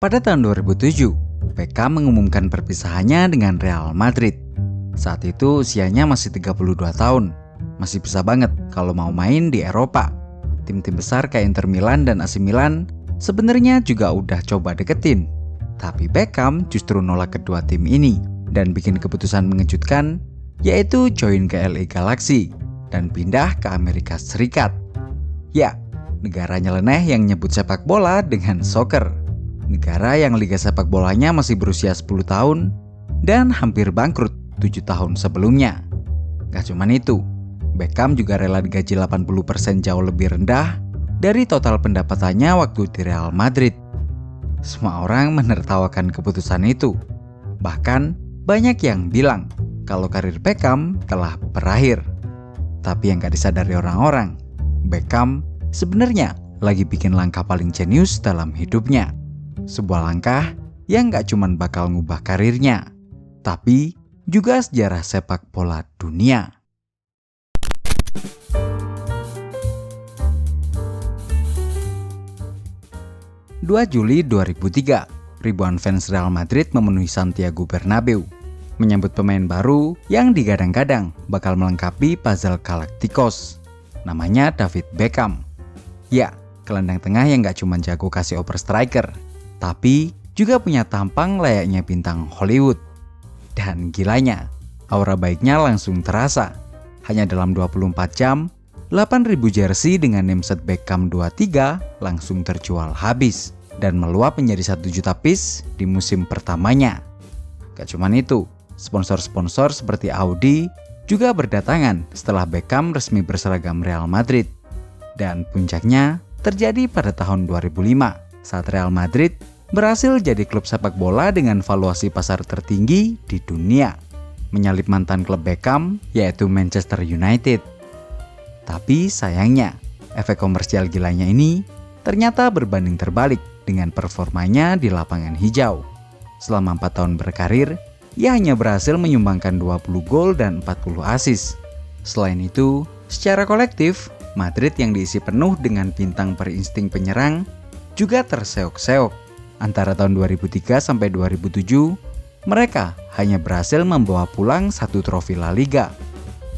Pada tahun 2007, Beckham mengumumkan perpisahannya dengan Real Madrid. Saat itu usianya masih 32 tahun. Masih bisa banget kalau mau main di Eropa. Tim-tim besar kayak Inter Milan dan AC Milan sebenarnya juga udah coba deketin. Tapi Beckham justru nolak kedua tim ini dan bikin keputusan mengejutkan, yaitu join ke LA Galaxy dan pindah ke Amerika Serikat. Ya, negara nyeleneh yang nyebut sepak bola dengan soccer. Negara yang liga sepak bolanya masih berusia 10 tahun dan hampir bangkrut 7 tahun sebelumnya. Gak cuman itu, Beckham juga rela digaji 80% jauh lebih rendah dari total pendapatannya waktu di Real Madrid. Semua orang menertawakan keputusan itu. Bahkan banyak yang bilang kalau karir Beckham telah berakhir. Tapi yang gak disadari orang-orang, Beckham sebenarnya lagi bikin langkah paling jenius dalam hidupnya. Sebuah langkah yang gak cuman bakal ngubah karirnya, tapi juga sejarah sepak bola dunia. Juli 2003, ribuan fans Real Madrid memenuhi Santiago Bernabeu menyambut pemain baru yang digadang-gadang bakal melengkapi puzzle Galacticos. Namanya David Beckham. Ya, gelandang tengah yang gak cuma jago kasih oper striker, tapi juga punya tampang layaknya bintang Hollywood. Dan gilanya, aura baiknya langsung terasa. Hanya dalam 24 jam, 8.000 jersey dengan nameset Beckham 23 langsung terjual habis dan meluap menjadi 1 juta piece di musim pertamanya. Gak cuman itu, sponsor-sponsor seperti Audi juga berdatangan setelah Beckham resmi berseragam Real Madrid. Dan puncaknya terjadi pada tahun 2005 saat Real Madrid berhasil jadi klub sepak bola dengan valuasi pasar tertinggi di dunia, menyalip mantan klub Beckham yaitu Manchester United. Tapi sayangnya, efek komersial gilanya ini ternyata berbanding terbalik dengan performanya di lapangan hijau. Selama 4 tahun berkarir, ia hanya berhasil menyumbangkan 20 gol dan 40 assist. Selain itu, secara kolektif, Madrid yang diisi penuh dengan bintang berinsting penyerang juga terseok-seok. Antara tahun 2003 sampai 2007, mereka hanya berhasil membawa pulang 1 trofi La Liga.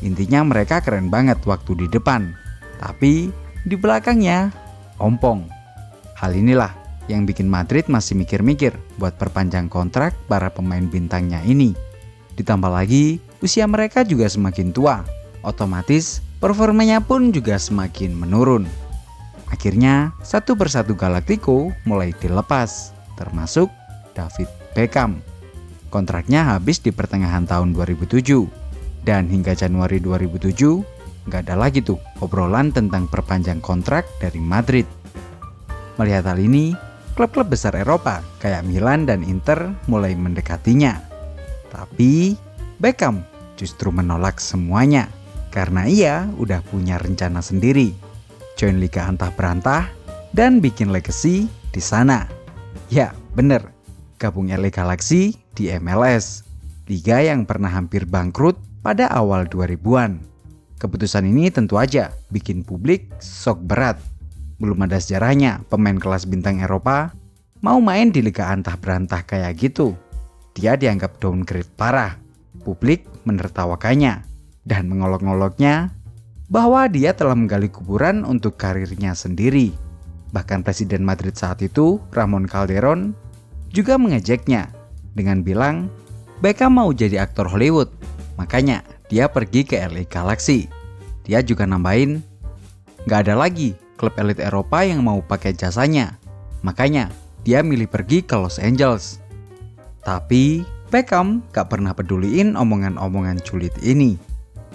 Intinya mereka keren banget waktu di depan, tapi di belakangnya ompong. Hal inilah yang bikin Madrid masih mikir-mikir buat perpanjang kontrak para pemain bintangnya ini. Ditambah lagi, usia mereka juga semakin tua, otomatis performanya pun juga semakin menurun. Akhirnya, satu persatu Galactico mulai dilepas, termasuk David Beckham. Kontraknya habis di pertengahan tahun 2007, dan hingga Januari 2007, nggak ada lagi tuh obrolan tentang perpanjang kontrak dari Madrid. Melihat hal ini, klub-klub besar Eropa kayak Milan dan Inter mulai mendekatinya. Tapi, Beckham justru menolak semuanya, karena ia udah punya rencana sendiri. Join liga antah berantah dan bikin legacy di sana. Ya, bener. Gabung LA Galaxy di MLS, liga yang pernah hampir bangkrut pada awal 2000-an. Keputusan ini tentu aja bikin publik shock berat. Belum ada sejarahnya pemain kelas bintang Eropa mau main di liga antah berantah kayak gitu. Dia dianggap downgrade parah. Publik menertawakannya dan mengolok-ngoloknya bahwa dia telah menggali kuburan untuk karirnya sendiri. Bahkan Presiden Madrid saat itu, Ramon Calderón, juga mengejeknya dengan bilang Beckham mau jadi aktor Hollywood, makanya dia pergi ke LA Galaxy. Dia juga nambahin, gak ada lagi klub elit Eropa yang mau pakai jasanya, makanya dia milih pergi ke Los Angeles. Tapi Beckham gak pernah peduliin omongan-omongan julid ini,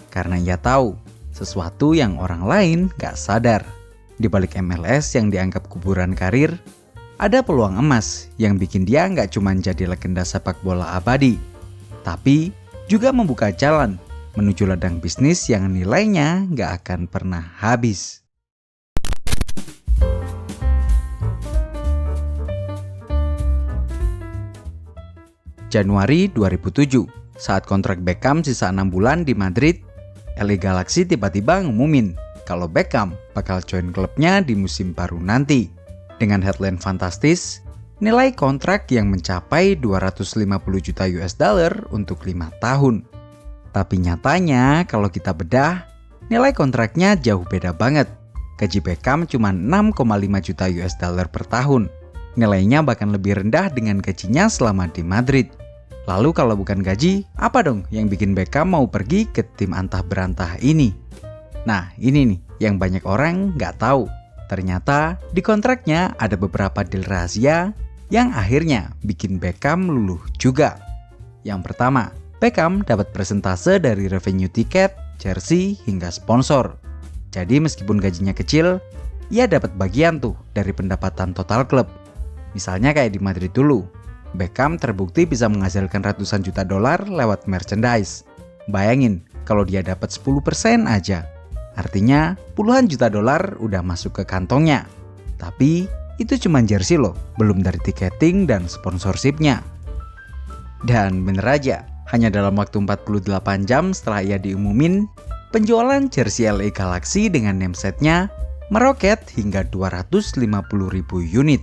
karena ia tahu sesuatu yang orang lain gak sadar. Di balik MLS yang dianggap kuburan karir, ada peluang emas yang bikin dia gak cuma jadi legenda sepak bola abadi, tapi juga membuka jalan menuju ladang bisnis yang nilainya gak akan pernah habis. Januari 2007, saat kontrak Beckham sisa 6 bulan di Madrid, LA Galaxy tiba-tiba ngumumin kalau Beckham bakal join klubnya di musim baru nanti. Dengan headline fantastis, nilai kontrak yang mencapai 250 juta US dollar untuk 5 tahun. Tapi nyatanya kalau kita bedah, nilai kontraknya jauh beda banget. Gaji Beckham cuma 6,5 juta US dollar per tahun. Nilainya bahkan lebih rendah dengan gajinya selama di Madrid. Lalu kalau bukan gaji, apa dong yang bikin Beckham mau pergi ke tim antah berantah ini? Nah, ini nih yang banyak orang nggak tahu. Ternyata di kontraknya ada beberapa deal rahasia yang akhirnya bikin Beckham luluh juga. Yang pertama, Beckham dapat persentase dari revenue tiket, jersey, hingga sponsor. Jadi meskipun gajinya kecil, ia dapat bagian tuh dari pendapatan total klub. Misalnya kayak di Madrid dulu, Beckham terbukti bisa menghasilkan ratusan juta dolar lewat merchandise. Bayangin kalau dia dapat 10% aja. Artinya puluhan juta dolar udah masuk ke kantongnya. Tapi itu cuma jersey loh, belum dari tiketing dan sponsorshipnya. Dan bener aja, hanya dalam waktu 48 jam setelah ia diumumin, penjualan jersey LA Galaxy dengan namesetnya meroket hingga 250.000 unit.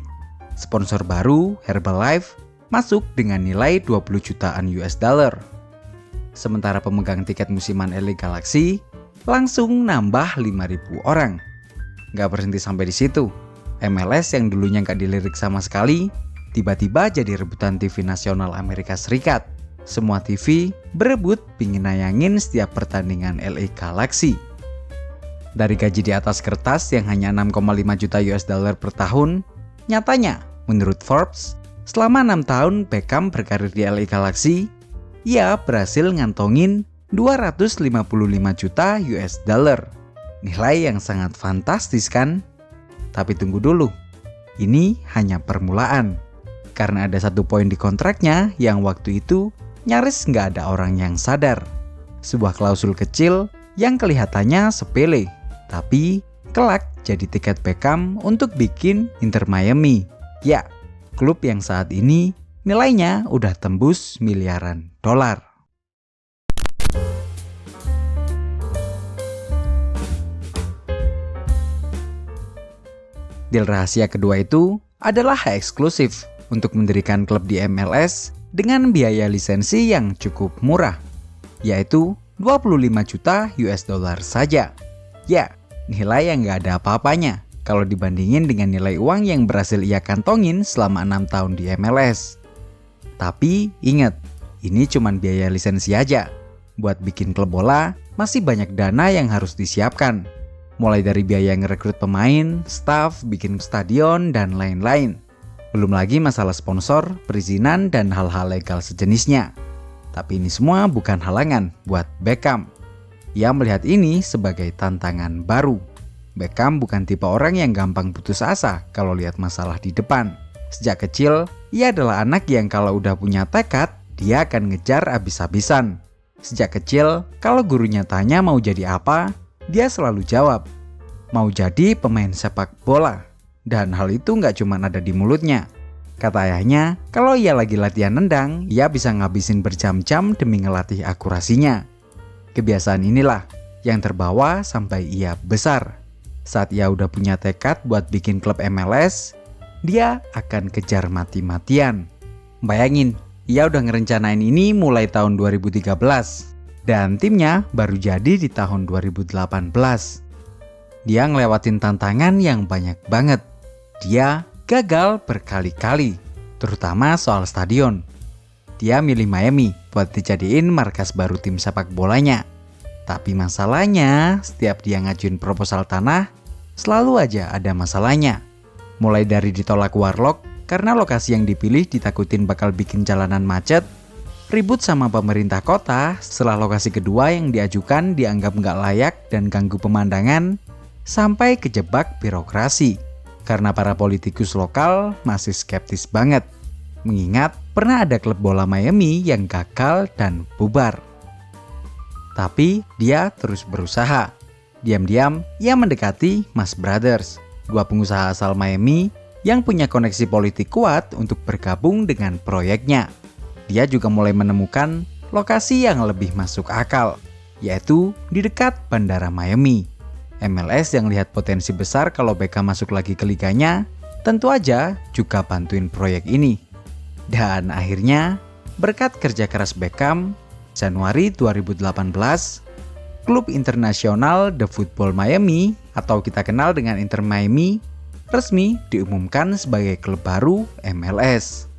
Sponsor baru, Herbalife, masuk dengan nilai 20 jutaan US dollar. Sementara pemegang tiket musiman LA Galaxy langsung nambah 5.000 orang. Gak berhenti sampai di situ. MLS yang dulunya gak dilirik sama sekali, tiba-tiba jadi rebutan TV nasional Amerika Serikat. Semua TV berebut pingin nayangin setiap pertandingan LA Galaxy. Dari gaji di atas kertas yang hanya 6,5 juta US dollar per tahun, nyatanya menurut Forbes, selama 6 tahun Beckham berkarir di LA Galaxy, ia berhasil ngantongin 255 juta US dollar. Nilai yang sangat fantastis kan? Tapi tunggu dulu, ini hanya permulaan. Karena ada satu poin di kontraknya yang waktu itu nyaris nggak ada orang yang sadar. Sebuah klausul kecil yang kelihatannya sepele, tapi kelak jadi tiket Beckham untuk bikin Inter Miami. Ya, klub yang saat ini nilainya udah tembus miliaran dolar. Deal rahasia kedua itu adalah hak eksklusif untuk mendirikan klub di MLS dengan biaya lisensi yang cukup murah, yaitu 25 juta US dollar saja. Ya, nilai yang nggak ada apa-apanya kalau dibandingin dengan nilai uang yang berhasil ia kantongin selama 6 tahun di MLS. Tapi ingat, ini cuma biaya lisensi aja. Buat bikin klub bola, masih banyak dana yang harus disiapkan. Mulai dari biaya ngerekrut pemain, staf, bikin stadion, dan lain-lain. Belum lagi masalah sponsor, perizinan, dan hal-hal legal sejenisnya. Tapi ini semua bukan halangan buat Beckham. Ia melihat ini sebagai tantangan baru. Beckham bukan tipe orang yang gampang putus asa kalau lihat masalah di depan. Sejak kecil, ia adalah anak yang kalau udah punya tekad, dia akan ngejar abis-abisan. Sejak kecil, kalau gurunya tanya mau jadi apa, dia selalu jawab, mau jadi pemain sepak bola. Dan hal itu nggak cuma ada di mulutnya. Kata ayahnya, kalau ia lagi latihan nendang, ia bisa ngabisin berjam-jam demi ngelatih akurasinya. Kebiasaan inilah yang terbawa sampai ia besar. Saat ia udah punya tekad buat bikin klub MLS, dia akan kejar mati-matian. Bayangin, ia udah ngerencanain ini mulai tahun 2013. Dan timnya baru jadi di tahun 2018. Dia ngelewatin tantangan yang banyak banget. Dia gagal berkali-kali, terutama soal stadion. Dia milih Miami buat dijadiin markas baru tim sepak bolanya. Tapi masalahnya, setiap dia ngajuin proposal tanah, selalu aja ada masalahnya. Mulai dari ditolak Warlock karena lokasi yang dipilih ditakutin bakal bikin jalanan macet, ribut sama pemerintah kota setelah lokasi kedua yang diajukan dianggap nggak layak dan ganggu pemandangan, sampai kejebak birokrasi. Karena para politikus lokal masih skeptis banget, mengingat pernah ada klub bola Miami yang gagal dan bubar. Tapi dia terus berusaha. Diam-diam ia mendekati Mas Brothers, dua pengusaha asal Miami yang punya koneksi politik kuat untuk bergabung dengan proyeknya. Dia juga mulai menemukan lokasi yang lebih masuk akal, yaitu di dekat Bandara Miami. MLS yang lihat potensi besar kalau Beckham masuk lagi ke liganya, tentu aja juga bantuin proyek ini. Dan akhirnya, berkat kerja keras Beckham, Januari 2018, klub internasional The Football Miami atau kita kenal dengan Inter Miami resmi diumumkan sebagai klub baru MLS.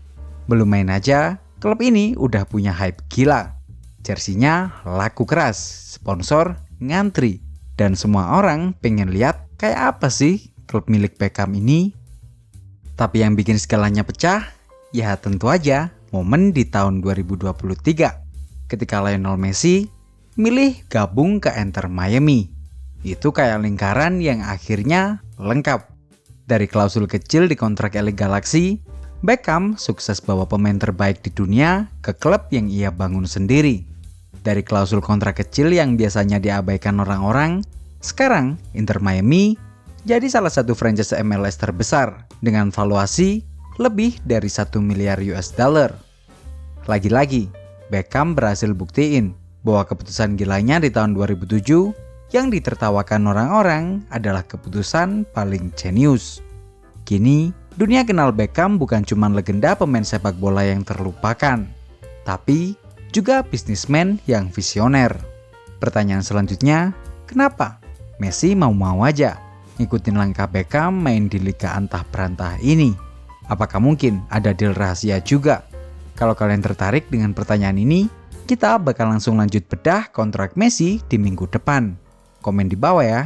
Belum main aja, klub ini udah punya hype gila. Jersinya laku keras, sponsor ngantri, dan semua orang pengen lihat kayak apa sih klub milik Beckham ini. Tapi yang bikin skalanya pecah, ya tentu aja momen di tahun 2023 ketika Lionel Messi milih gabung ke Inter Miami. Itu kayak lingkaran yang akhirnya lengkap. Dari klausul kecil di kontrak LA Galaxy, Beckham sukses bawa pemain terbaik di dunia ke klub yang ia bangun sendiri. Dari klausul kontrak kecil yang biasanya diabaikan orang-orang, sekarang Inter Miami jadi salah satu franchise MLS terbesar dengan valuasi lebih dari 1 miliar US dollar. Lagi-lagi, Beckham berhasil buktiin bahwa keputusan gilanya di tahun 2007 yang ditertawakan orang-orang adalah keputusan paling jenius. Kini, dunia kenal Beckham bukan cuma legenda pemain sepak bola yang terlupakan, tapi juga bisnismen yang visioner. Pertanyaan selanjutnya, kenapa Messi mau-mau aja ngikutin langkah Beckham main di liga antah berantah ini? Apakah mungkin ada deal rahasia juga? Kalau kalian tertarik dengan pertanyaan ini, kita bakal langsung lanjut bedah kontrak Messi di minggu depan. Komen di bawah ya.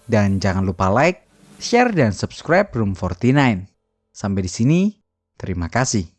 Dan jangan lupa like, share, dan subscribe Room 49. Sampai di sini, terima kasih.